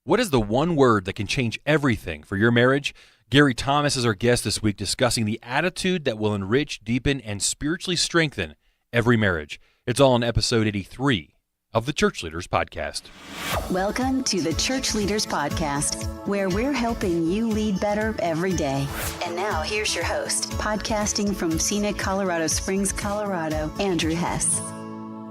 What is the one word that can change everything for your marriage? Gary Thomas is our guest this week, discussing the attitude that will enrich, deepen, and spiritually strengthen every marriage. It's all in episode 83 of the Church Leaders Podcast. Welcome to the Church Leaders Podcast, where we're helping you lead better every day. And now here's your host, podcasting from scenic Colorado Springs, Colorado, Andrew Hess.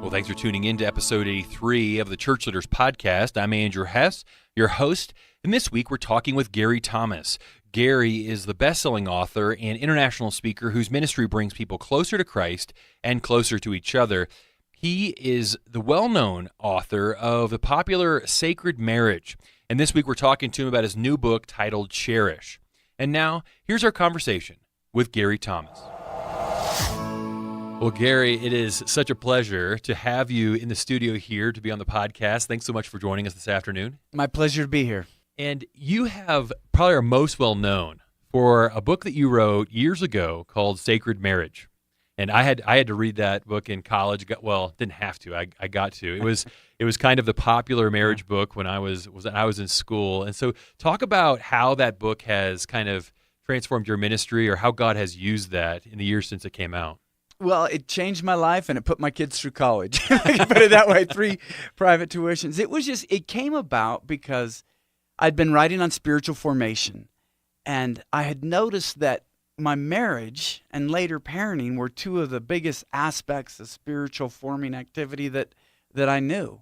Well, thanks for tuning in to episode 83 of the Church Leaders Podcast. I'm Andrew Hess, your host, and this week we're talking with Gary Thomas. Gary is the best-selling author and international speaker whose ministry brings people closer to Christ and closer to each other. He is the well-known author of the popular Sacred Marriage, and this week we're talking to him about his new book titled Cherish. And now, here's our conversation with Gary Thomas. Well, Gary, it is such a pleasure to have you in the studio here to be on the podcast. Thanks so much for joining us this afternoon. My pleasure to be here. And you have probably are most well known for a book that you wrote years ago called Sacred Marriage. And I had to read that book in college. Well, didn't have to. I got to. It was kind of the popular marriage book when I was in school. And so talk about how that book has kind of transformed your ministry, or how God has used that in the years since it came out. Well, it changed my life, and it put my kids through college. I can put it that way, 3 private tuitions. It came about because I'd been writing on spiritual formation, and I had noticed that my marriage and later parenting were two of the biggest aspects of spiritual forming activity that I knew.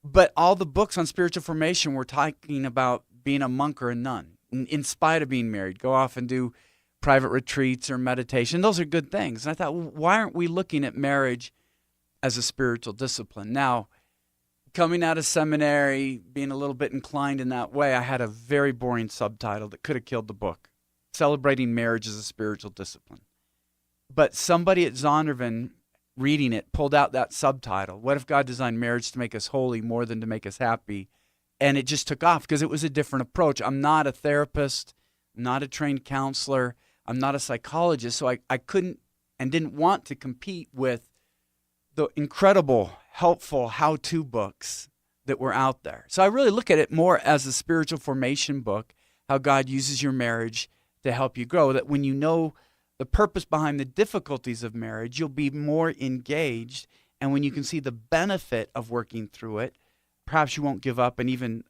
But all the books on spiritual formation were talking about being a monk or a nun, in spite of being married. Go off and do private retreats or meditation. Those are good things. And I thought, well, why aren't we looking at marriage as a spiritual discipline? Now, coming out of seminary, being a little bit inclined in that way, I had a very boring subtitle that could have killed the book: Celebrating Marriage as a Spiritual Discipline. But somebody at Zondervan reading it pulled out that subtitle. What if God designed marriage to make us holy more than to make us happy? And it just took off because it was a different approach. I'm not a therapist, not a trained counselor. I'm not a psychologist, so I couldn't and didn't want to compete with the incredible, helpful how-to books that were out there. So I really look at it more as a spiritual formation book, how God uses your marriage to help you grow, that when you know the purpose behind the difficulties of marriage, you'll be more engaged, and when you can see the benefit of working through it, perhaps you won't give up, and even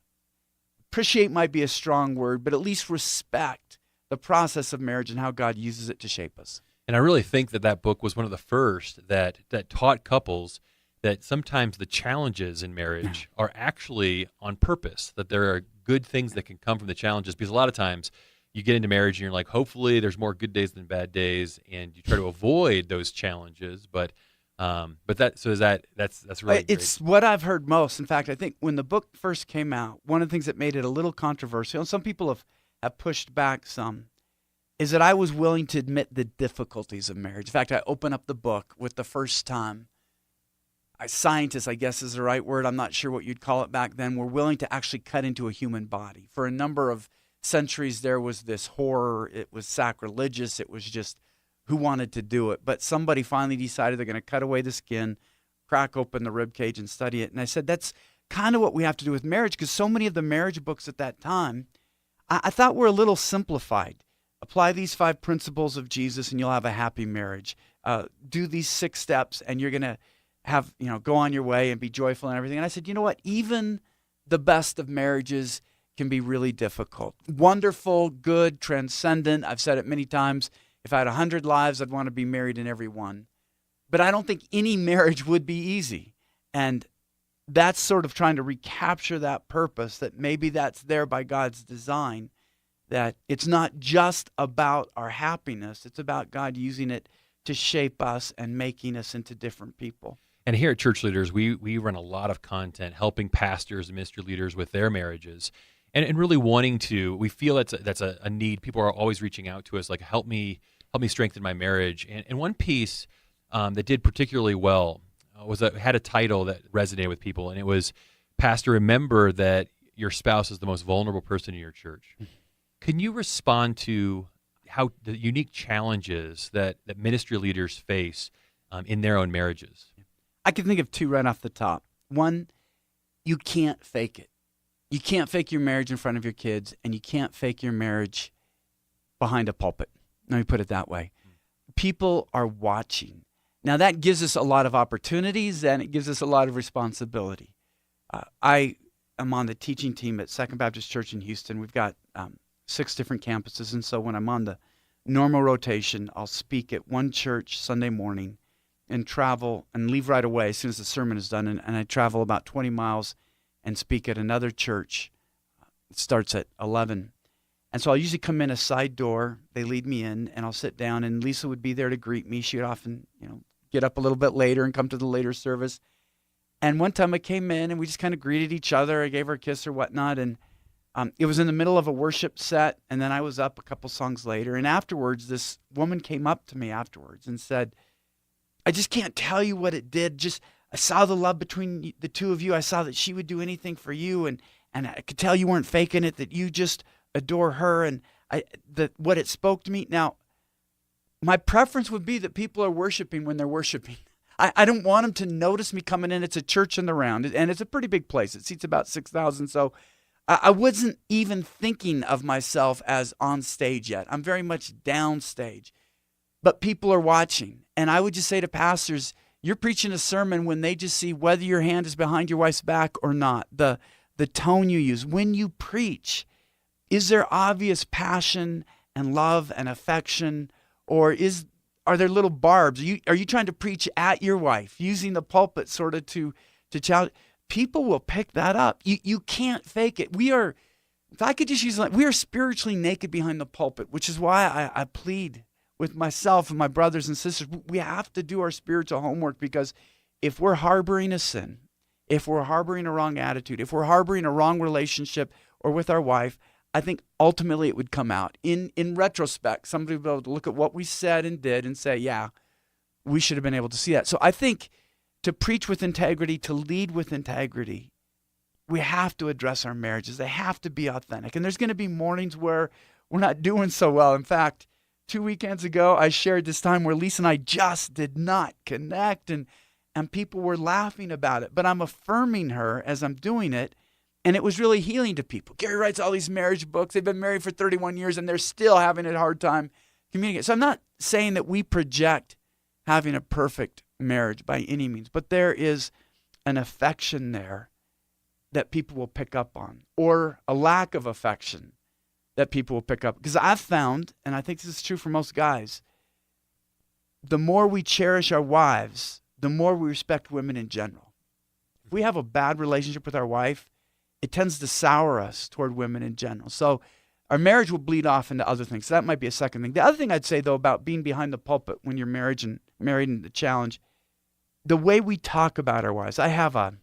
appreciate might be a strong word, but at least respect the process of marriage and how God uses it to shape us. And I really think that book was one of the first that taught couples that sometimes the challenges in marriage are actually on purpose, that there are good things that can come from the challenges. Because a lot of times you get into marriage and you're like, hopefully there's more good days than bad days, and you try to avoid those challenges. But that's really it's great. What I've heard most. In fact, I think when the book first came out, one of the things that made it a little controversial, and some people have pushed back some, is that I was willing to admit the difficulties of marriage. In fact, I open up the book with the first time. Scientists, I guess is the right word, I'm not sure what you'd call it back then, were willing to actually cut into a human body. For a number of centuries, there was this horror. It was sacrilegious. It was just who wanted to do it. But somebody finally decided they're going to cut away the skin, crack open the rib cage, and study it. And I said, that's kind of what we have to do with marriage, because so many of the marriage books at that time, I thought were a little simplified. Apply these 5 principles of Jesus and you'll have a happy marriage. Do these 6 steps and you're going to have, go on your way and be joyful and everything. And I said, you know what? Even the best of marriages can be really difficult. Wonderful, good, transcendent. I've said it many times. If I had 100 lives, I'd want to be married in every one. But I don't think any marriage would be easy. And that's sort of trying to recapture that purpose, that maybe that's there by God's design, that it's not just about our happiness, it's about God using it to shape us and making us into different people. And here at Church Leaders, we run a lot of content helping pastors and ministry leaders with their marriages, and really wanting to. We feel that's a need. People are always reaching out to us, like, help me strengthen my marriage. And one piece that did particularly well had a title that resonated with people, and it was, Pastor, remember that your spouse is the most vulnerable person in your church. Can you respond to how the unique challenges that ministry leaders face in their own marriages? I can think of 2 right off the top. One, you can't fake it. You can't fake your marriage in front of your kids, and you can't fake your marriage behind a pulpit. Let me put it that way. People are watching. Now, that gives us a lot of opportunities, and it gives us a lot of responsibility. I am on the teaching team at Second Baptist Church in Houston. We've got 6 different campuses, and so when I'm on the normal rotation, I'll speak at one church Sunday morning and travel and leave right away as soon as the sermon is done, and I travel about 20 miles and speak at another church. It starts at 11. And so I'll usually come in a side door. They lead me in, and I'll sit down, and Lisa would be there to greet me. She would often, get up a little bit later and come to the later service. And one time I came in, and we just kind of greeted each other. I gave her a kiss or whatnot, and it was in the middle of a worship set, and then I was up a couple songs later. And afterwards, this woman came up to me afterwards and said, I just can't tell you what it did. Just I saw the love between the two of you. I saw that she would do anything for you, and I could tell you weren't faking it, that you just adore her, and what it spoke to me. Now, my preference would be that people are worshiping when they're worshiping. I don't want them to notice me coming in. It's a church in the round, and it's a pretty big place. It seats about 6,000, so I wasn't even thinking of myself as on stage yet. I'm very much downstage, but people are watching, and I would just say to pastors, you're preaching a sermon when they just see whether your hand is behind your wife's back or not, the tone you use. When you preach, is there obvious passion and love and affection, or are there little barbs? Are you trying to preach at your wife, using the pulpit sort of to challenge? People will pick that up. You can't fake it. If I could just use we are spiritually naked behind the pulpit, which is why I plead with myself and my brothers and sisters. We have to do our spiritual homework, because if we're harboring a sin, if we're harboring a wrong attitude, if we're harboring a wrong relationship or with our wife, I think ultimately it would come out. In retrospect, somebody would be able to look at what we said and did and say, yeah, we should have been able to see that. So I think to preach with integrity, to lead with integrity, we have to address our marriages. They have to be authentic. And there's going to be mornings where we're not doing so well. In fact, 2 weekends ago, I shared this time where Lisa and I just did not connect, and people were laughing about it. But I'm affirming her as I'm doing it, and it was really healing to people. Gary writes all these marriage books. They've been married for 31 years, and they're still having a hard time communicating. So I'm not saying that we project having a perfect marriage by any means, but there is an affection there that people will pick up on, or a lack of affection that people will pick up. Because I've found, and I think this is true for most guys, the more we cherish our wives, the more we respect women in general. If we have a bad relationship with our wife, it tends to sour us toward women in general. So our marriage will bleed off into other things. So that might be a second thing. The other thing I'd say, though, about being behind the pulpit when you're married and the challenge, the way we talk about our wives. I have a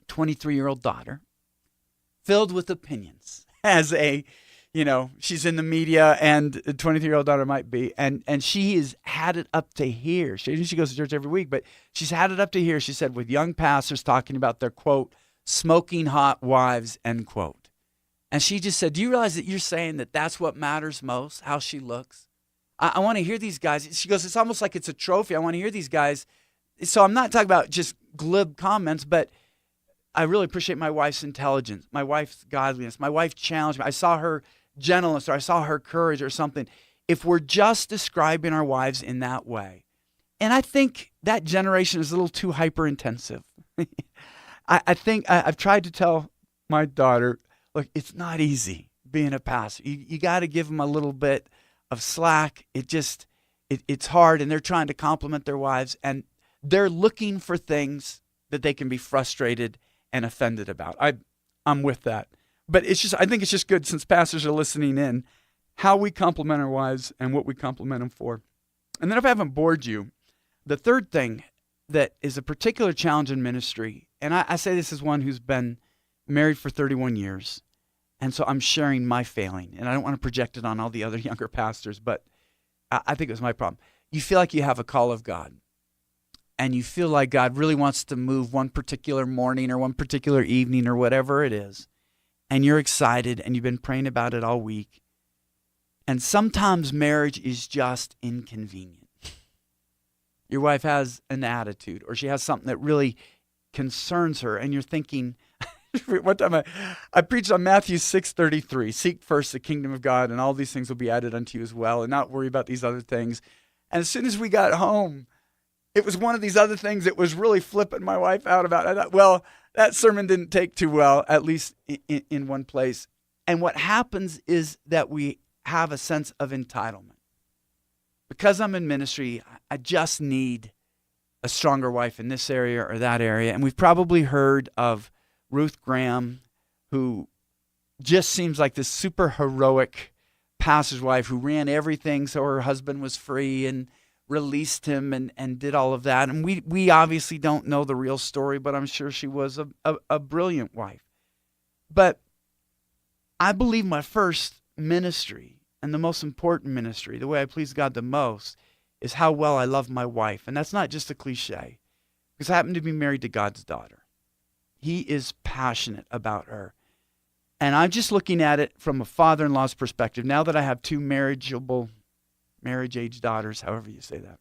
23-year-old daughter filled with opinions as she's in the media, and a 23-year-old daughter might be, and she has had it up to here. She goes to church every week, but she's had it up to here, she said, with young pastors talking about their, quote, smoking hot wives, end quote. And she just said, do you realize that you're saying that that's what matters most, how she looks? I want to hear these guys. She goes, it's almost like it's a trophy. I want to hear these guys. So I'm not talking about just glib comments, but I really appreciate my wife's intelligence, my wife's godliness. My wife challenged me. I saw her gentleness, or I saw her courage, or something. If we're just describing our wives in that way, and I think that generation is a little too hyper-intensive. I think I've tried to tell my daughter, look, it's not easy being a pastor. You got to give them a little bit of slack. It's hard, and they're trying to compliment their wives, and they're looking for things that they can be frustrated and offended about. I'm with that. But I think it's just good, since pastors are listening in, how we compliment our wives and what we compliment them for. And then, if I haven't bored you, the third thing that is a particular challenge in ministry, and I say this as one who's been married for 31 years, and so I'm sharing my failing, and I don't want to project it on all the other younger pastors, but I think it was my problem. You feel like you have a call of God, and you feel like God really wants to move one particular morning or one particular evening or whatever it is, and you're excited, and you've been praying about it all week, and sometimes marriage is just inconvenient. Your wife has an attitude, or she has something that really concerns her, and you're thinking, One time I preached on Matthew 6:33. Seek first the kingdom of God, and all these things will be added unto you as well, and not worry about these other things. And as soon as we got home, it was one of these other things that was really flipping my wife out about. I thought, well, that sermon didn't take too well, at least in one place. And what happens is that we have a sense of entitlement. Because I'm in ministry, I just need a stronger wife in this area or that area. And we've probably heard of Ruth Graham, who just seems like this super heroic pastor's wife who ran everything so her husband was free and released him and did all of that. And we obviously don't know the real story, but I'm sure she was a brilliant wife. But I believe my first ministry and the most important ministry, the way I please God the most, is how well I love my wife. And that's not just a cliche, because I happen to be married to God's daughter. He is passionate about her. And I'm just looking at it from a father-in-law's perspective, now that I have two marriage-age daughters, however you say that.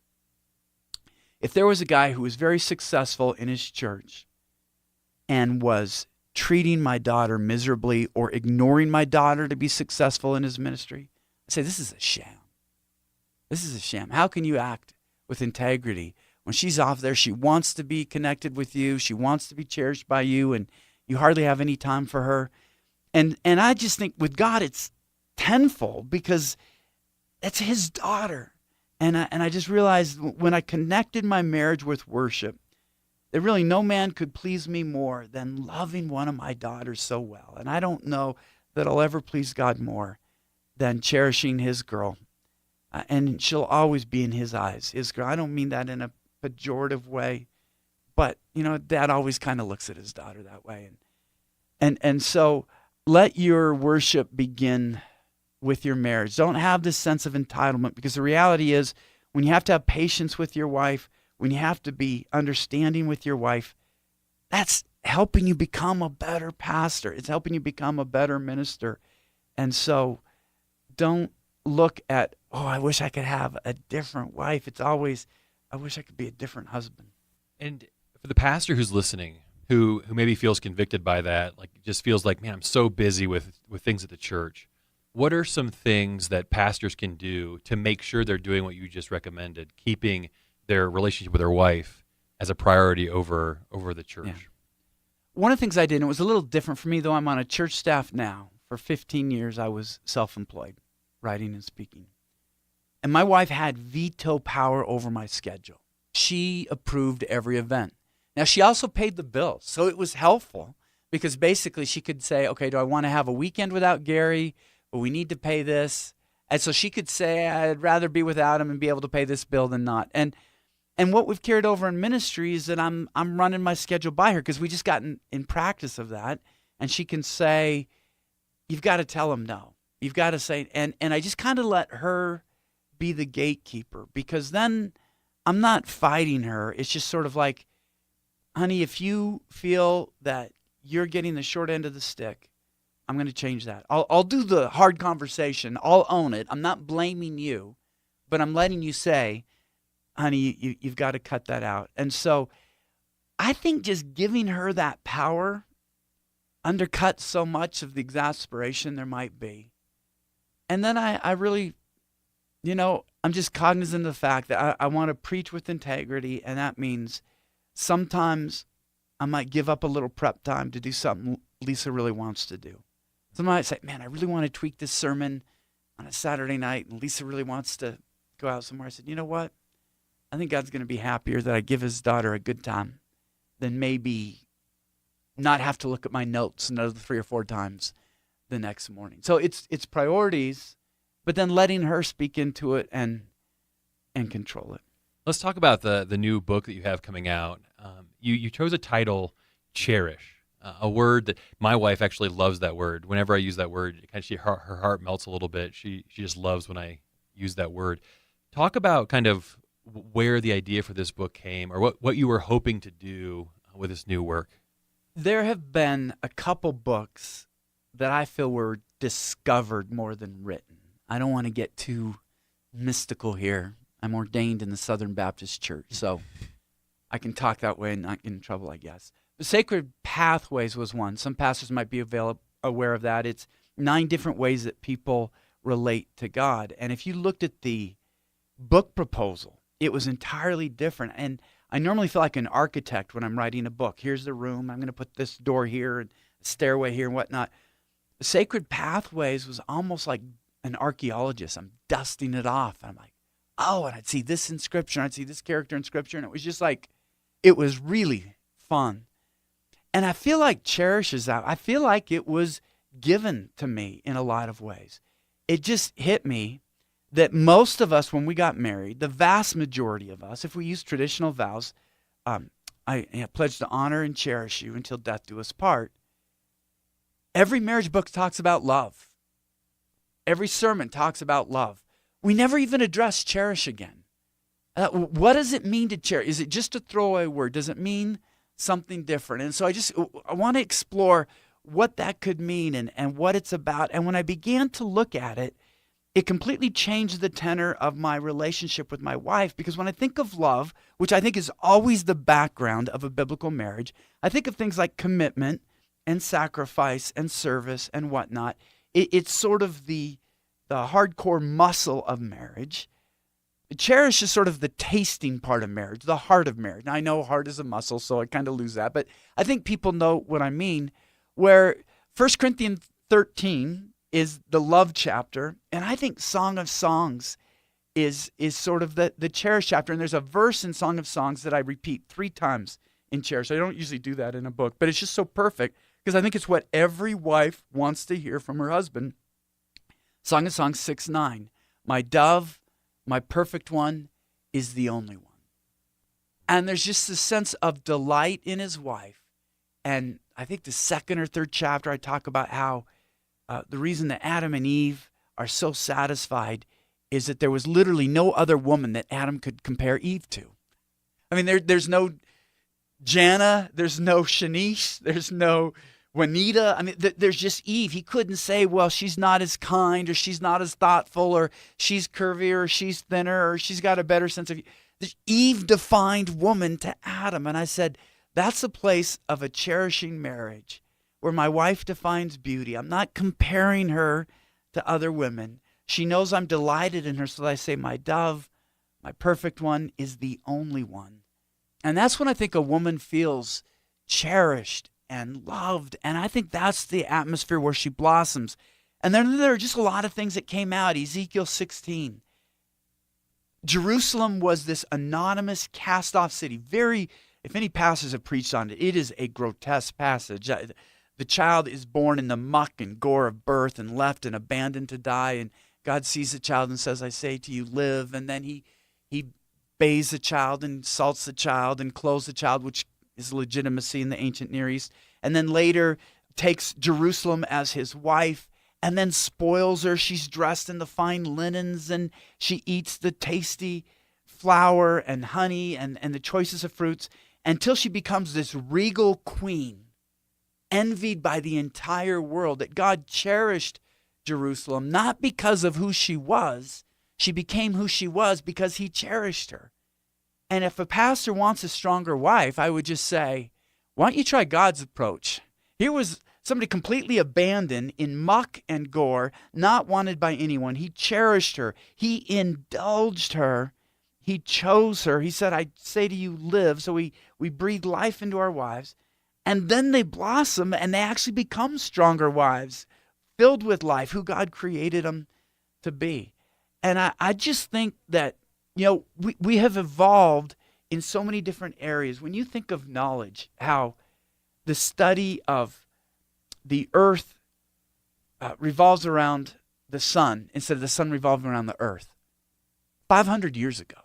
If there was a guy who was very successful in his church and was treating my daughter miserably or ignoring my daughter to be successful in his ministry, I'd say, this is a sham. This is a sham. How can you act with integrity when she's off there? She wants to be connected with you. She wants to be cherished by you, and you hardly have any time for her. And I just think with God, it's tenfold, because that's his daughter. And I just realized when I connected my marriage with worship, that really no man could please me more than loving one of my daughters so well. And I don't know that I'll ever please God more than cherishing his girl. And she'll always be in his eyes, his girl. I don't mean that in a pejorative way, but, Dad always kind of looks at his daughter that way. And so let your worship begin with your marriage. Don't have this sense of entitlement, because the reality is when you have to have patience with your wife, when you have to be understanding with your wife, that's helping you become a better pastor. It's helping you become a better minister. And so don't look at, I wish I could have a different wife. It's always, I wish I could be a different husband. And for the pastor who's listening, who maybe feels convicted by that, like just feels like, man, I'm so busy with things at the church. What are some things that pastors can do to make sure they're doing what you just recommended, keeping their relationship with their wife as a priority over the church? Yeah. One of the things I did, and it was a little different for me, though I'm on a church staff now. For 15 years, I was self-employed, writing and speaking. And my wife had veto power over my schedule. She approved every event. Now, she also paid the bills, so it was helpful, because basically she could say, okay, do I want to have a weekend without Gary? But we need to pay this. And so she could say, I'd rather be without him and be able to pay this bill than not. And what we've carried over in ministry is that I'm running my schedule by her, because we just got in practice of that. And she can say, you've got to tell him no. You've got to say, and I just kind of let her be the gatekeeper, because then I'm not fighting her. It's just sort of like, honey, if you feel that you're getting the short end of the stick, I'm going to change that. I'll do the hard conversation. I'll own it. I'm not blaming you, but I'm letting you say, honey, you've got to cut that out. And so I think just giving her that power undercuts so much of the exasperation there might be. And then I really, I'm just cognizant of the fact that I want to preach with integrity, and that means sometimes I might give up a little prep time to do something Lisa really wants to do. Somebody might say, man, I really want to tweak this sermon on a Saturday night, and Lisa really wants to go out somewhere. I said, you know what? I think God's going to be happier that I give his daughter a good time than maybe not have to look at my notes another 3 or 4 times the next morning. So it's priorities, but then letting her speak into it and control it. Let's talk about the new book that you have coming out. You chose a title, Cherish, a word that my wife actually loves. That word. Whenever I use that word, her heart melts a little bit. She just loves when I use that word. Talk about kind of where the idea for this book came, or what you were hoping to do with this new work. There have been a couple books that I feel were discovered more than written. I don't want to get too mystical here. I'm ordained in the Southern Baptist Church, so I can talk that way and not get in trouble, I guess. The Sacred Pathways was one. Some pastors might be aware of that. It's 9 different ways that people relate to God. And if you looked at the book proposal, it was entirely different. And I normally feel like an architect when I'm writing a book. Here's the room. I'm going to put this door here and stairway here and whatnot. The Sacred Pathways was almost like an archaeologist. I'm dusting it off. And I'm like, oh, and I'd see this in Scripture. And I'd see this character in Scripture. And it was just like, it was really fun. And I feel like Cherish is that. I feel like it was given to me in a lot of ways. It just hit me that most of us, when we got married, the vast majority of us, if we use traditional vows, I pledge to honor and cherish you until death do us part. Every marriage book talks about love. Every sermon talks about love. We never even address cherish again. What does it mean to cherish? Is it just a throwaway word? Does it mean something different? And so I want to explore what that could mean and what it's about. And when I began to look at it, it completely changed the tenor of my relationship with my wife, because when I think of love, which I think is always the background of a biblical marriage, I think of things like commitment and sacrifice and service and whatnot. It's sort of the hardcore muscle of marriage. Cherish is sort of the tasting part of marriage, the heart of marriage. Now, I know heart is a muscle, so I kind of lose that, but I think people know what I mean, where 1 Corinthians 13 is the love chapter, and I think Song of Songs is sort of the Cherish chapter. And there's a verse in Song of Songs that I repeat 3 times in Cherish. I don't usually do that in a book, but it's just so perfect because I think it's what every wife wants to hear from her husband. Song of Songs 6:9. My dove, my perfect one, is the only one. And there's just this sense of delight in his wife. And I think the 2nd or 3rd chapter, I talk about how the reason that Adam and Eve are so satisfied is that there was literally no other woman that Adam could compare Eve to. I mean, there's no Jana, there's no Shanice, there's no Juanita. I mean, there's just Eve. He couldn't say, well, she's not as kind, or she's not as thoughtful, or she's curvier, or she's thinner, or she's got a better sense of... Eve defined woman to Adam. And I said, that's a place of a cherishing marriage, where my wife defines beauty. I'm not comparing her to other women. She knows I'm delighted in her, so I say, my dove, my perfect one, is the only one. And that's when I think a woman feels cherished and loved, and I think that's the atmosphere where she blossoms. And then there are just a lot of things that came out. Ezekiel 16. Jerusalem was this anonymous, cast-off city. If any pastors have preached on it, it is a grotesque passage. The child is born in the muck and gore of birth and left and abandoned to die. And God sees the child and says, I say to you, live. And then he bathes the child and salts the child and clothes the child, which is legitimacy in the ancient Near East. And then later takes Jerusalem as his wife and then spoils her. She's dressed in the fine linens and she eats the tasty flour and honey and the choicest of fruits until she becomes this regal queen, envied by the entire world. That God cherished Jerusalem, not because of who she was. She became who she was because he cherished her. And if a pastor wants a stronger wife, I would just say, why don't you try God's approach? Here was somebody completely abandoned in muck and gore, not wanted by anyone. He cherished her. He indulged her. He chose her. He said, I say to you, live. So we breathe life into our wives. And then they blossom and they actually become stronger wives, filled with life, who God created them to be. And I just think that, we have evolved in so many different areas. When you think of knowledge, how the study of the earth revolves around the sun instead of the sun revolving around the earth 500 years ago.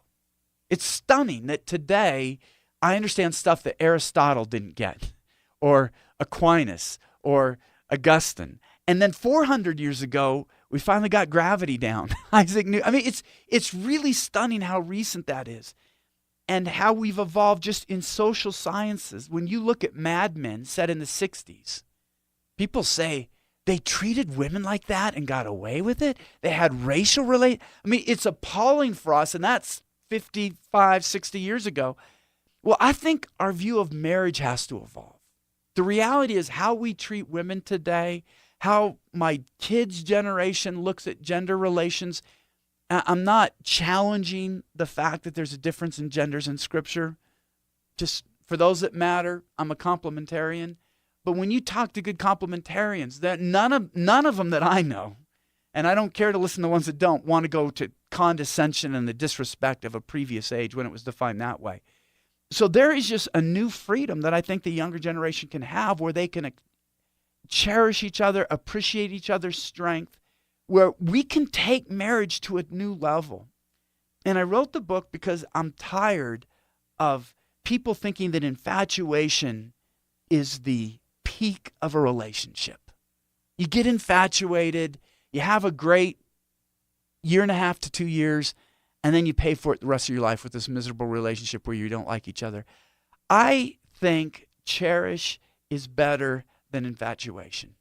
It's stunning that today I understand stuff that Aristotle didn't get, or Aquinas, or Augustine. And then 400 years ago, we finally got gravity down. Isaac Newton. I mean, it's really stunning how recent that is, and how we've evolved just in social sciences. When you look at Mad Men set in the 60s, people say they treated women like that and got away with it. They had racial I mean, it's appalling for us, and that's 55, 60 years ago. Well, I think our view of marriage has to evolve. The reality is how we treat women today, how my kids' generation looks at gender relations. I'm not challenging the fact that there's a difference in genders in Scripture. Just for those that matter, I'm a complementarian. But when you talk to good complementarians, that none of them that I know, and I don't care to listen to ones that don't, want to go to condescension and the disrespect of a previous age when it was defined that way. So there is just a new freedom that I think the younger generation can have, where they can cherish each other, appreciate each other's strength, where we can take marriage to a new level. And I wrote the book because I'm tired of people thinking that infatuation is the peak of a relationship. You get infatuated, you have a great 1.5 to 2 years, and then you pay for it the rest of your life with this miserable relationship where you don't like each other. I think cherish is better than infatuation.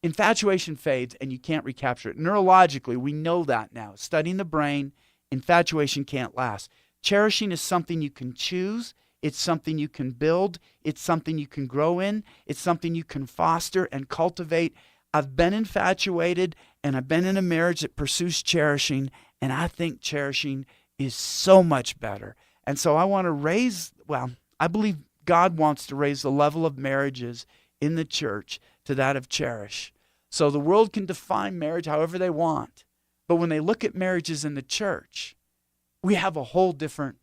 Infatuation fades and you can't recapture it. Neurologically, we know that now. Studying the brain, infatuation can't last. Cherishing is something you can choose. It's something you can build. It's something you can grow in. It's something you can foster and cultivate. I've been infatuated, and I've been in a marriage that pursues cherishing, and I think cherishing is so much better. And so I want to I believe God wants to raise the level of marriages in the church to that of cherish. So the world can define marriage however they want. But when they look at marriages in the church, we have a whole different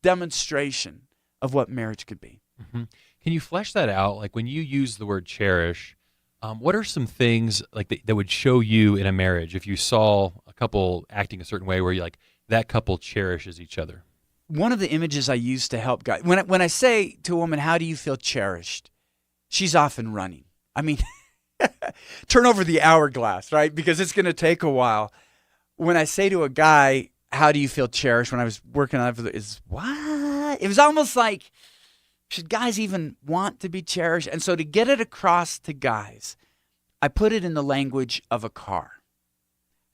demonstration of what marriage could be. Mm-hmm. Can you flesh that out? Like when you use the word cherish, what are some things like that would show you in a marriage if you saw a couple acting a certain way where you're like, that couple cherishes each other? One of the images I use to help guys, when I say to a woman, how do you feel cherished? She's often running. I mean, turn over the hourglass, right? Because it's going to take a while. When I say to a guy, how do you feel cherished? When I was working on it, is what? It was almost like, should guys even want to be cherished? And so to get it across to guys, I put it in the language of a car.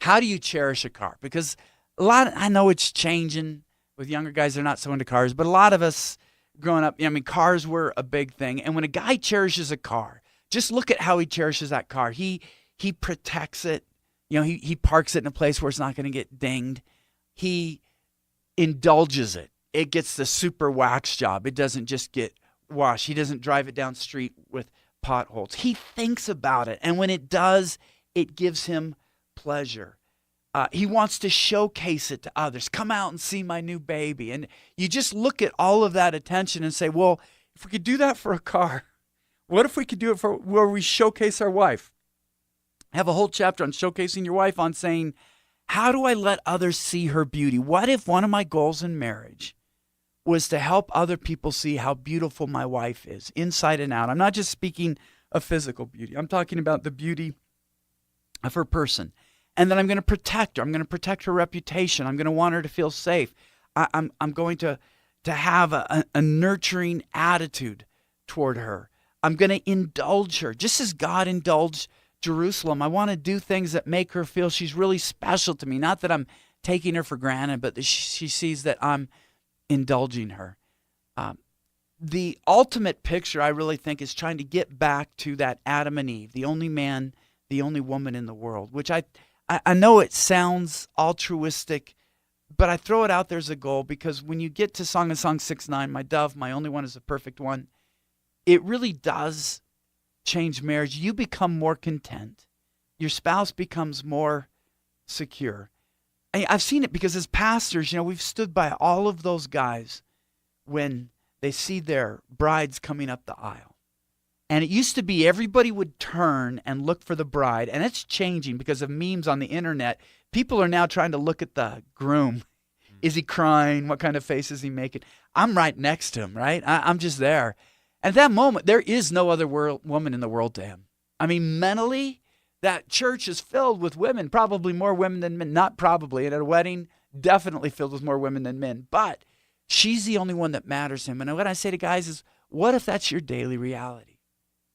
How do you cherish a car? Because I know it's changing with younger guys. They're not so into cars, but a lot of us growing up, cars were a big thing. And when a guy cherishes a car, just look at how he cherishes that car. He protects it. He parks it in a place where it's not going to get dinged. He indulges it. It gets the super wax job. It doesn't just get washed. He doesn't drive it down the street with potholes. He thinks about it. And when it does, it gives him pleasure. He wants to showcase it to others. Come out and see my new baby. And you just look at all of that attention and say, well, if we could do that for a car, what if we could do it for where we showcase our wife? I have a whole chapter on showcasing your wife, on saying, how do I let others see her beauty? What if one of my goals in marriage was to help other people see how beautiful my wife is, inside and out? I'm not just speaking of physical beauty. I'm talking about the beauty of her person. And then I'm going to protect her. I'm going to protect her reputation. I'm going to want her to feel safe. I'm going to have a nurturing attitude toward her. I'm going to indulge her. Just as God indulged Jerusalem, I want to do things that make her feel she's really special to me. Not that I'm taking her for granted, but that she sees that I'm indulging her. The ultimate picture, I really think, is trying to get back to that Adam and Eve, the only man, the only woman in the world, which I know it sounds altruistic, but I throw it out there as a goal because when you get to Song of Songs 6:9, my dove, my only one is the perfect one, it really does change marriage. You become more content. Your spouse becomes more secure. I've seen it because as pastors, we've stood by all of those guys when they see their brides coming up the aisle. And it used to be everybody would turn and look for the bride. And it's changing because of memes on the internet. People are now trying to look at the groom. Is he crying? What kind of face is he making? I'm right next to him, right? I'm just there. At that moment, there is no other woman in the world to him. I mean, mentally, that church is filled with women, probably more women than men. Not probably. And at a wedding, definitely filled with more women than men. But she's the only one that matters to him. And what I say to guys is, what if that's your daily reality?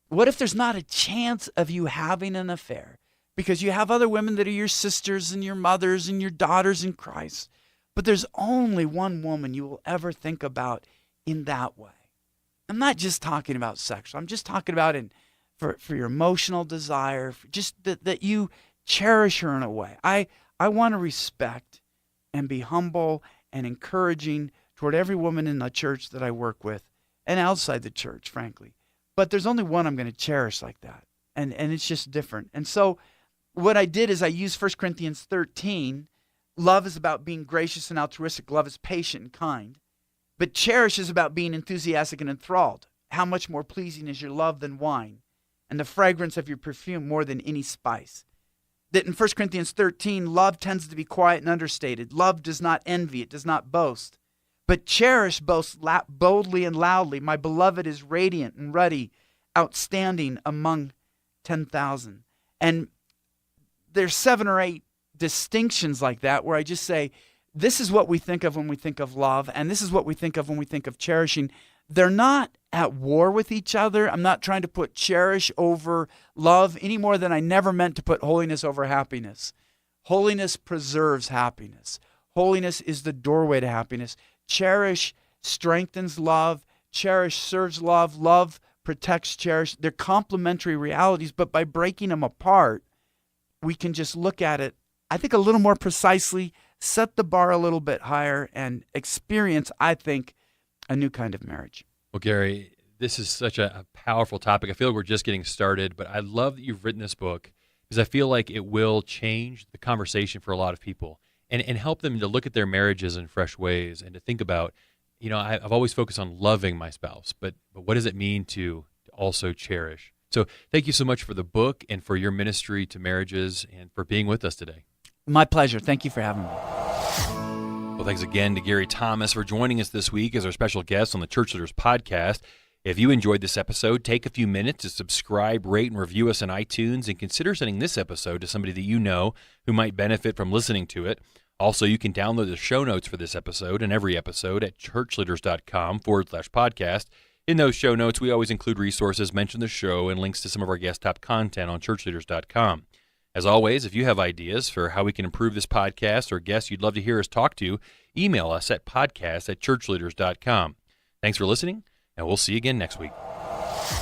What if there's not a chance of you having an affair because you have other women that are your sisters and your mothers and your daughters in Christ, but there's only one woman you will ever think about in that way? I'm not just talking about sexual. I'm just talking about for your emotional desire, just that you cherish her in a way. I want to respect and be humble and encouraging toward every woman in the church that I work with and outside the church, frankly. But there's only one I'm going to cherish like that. And it's just different. And so what I did is I used 1 Corinthians 13. Love is about being gracious and altruistic. Love is patient and kind. But cherish is about being enthusiastic and enthralled. How much more pleasing is your love than wine, and the fragrance of your perfume more than any spice. That in 1 Corinthians 13, love tends to be quiet and understated. Love does not envy. It does not boast. But cherish boasts boldly and loudly. My beloved is radiant and ruddy, outstanding among 10,000. And there's 7 or 8 distinctions like that where I just say, this is what we think of when we think of love, and this is what we think of when we think of cherishing. They're not at war with each other. I'm not trying to put cherish over love any more than I never meant to put holiness over happiness. Holiness preserves happiness. Holiness is the doorway to happiness. Cherish strengthens love. Cherish serves love. Love protects cherish. They're complementary realities, but by breaking them apart, we can just look at it, I think, a little more precisely, set the bar a little bit higher, and experience, I think, a new kind of marriage. Well, Gary, this is such a powerful topic. I feel like we're just getting started, but I love that you've written this book because I feel like it will change the conversation for a lot of people and help them to look at their marriages in fresh ways and to think about, I've always focused on loving my spouse, but what does it mean to also cherish? So thank you so much for the book and for your ministry to marriages and for being with us today. My pleasure. Thank you for having me. Well, thanks again to Gary Thomas for joining us this week as our special guest on the Church Leaders Podcast. If you enjoyed this episode, take a few minutes to subscribe, rate, and review us on iTunes, and consider sending this episode to somebody that you know who might benefit from listening to it. Also, you can download the show notes for this episode and every episode at ChurchLeaders.com/podcast. In those show notes, we always include resources, mention the show, and links to some of our guest top content on ChurchLeaders.com. As always, if you have ideas for how we can improve this podcast or guests you'd love to hear us talk to, email us at podcast@ChurchLeaders.com. Thanks for listening, and we'll see you again next week.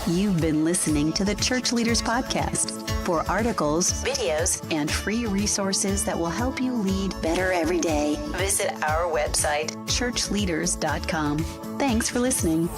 You've been listening to the Church Leaders Podcast. For articles, videos, and free resources that will help you lead better every day, visit our website, ChurchLeaders.com. Thanks for listening.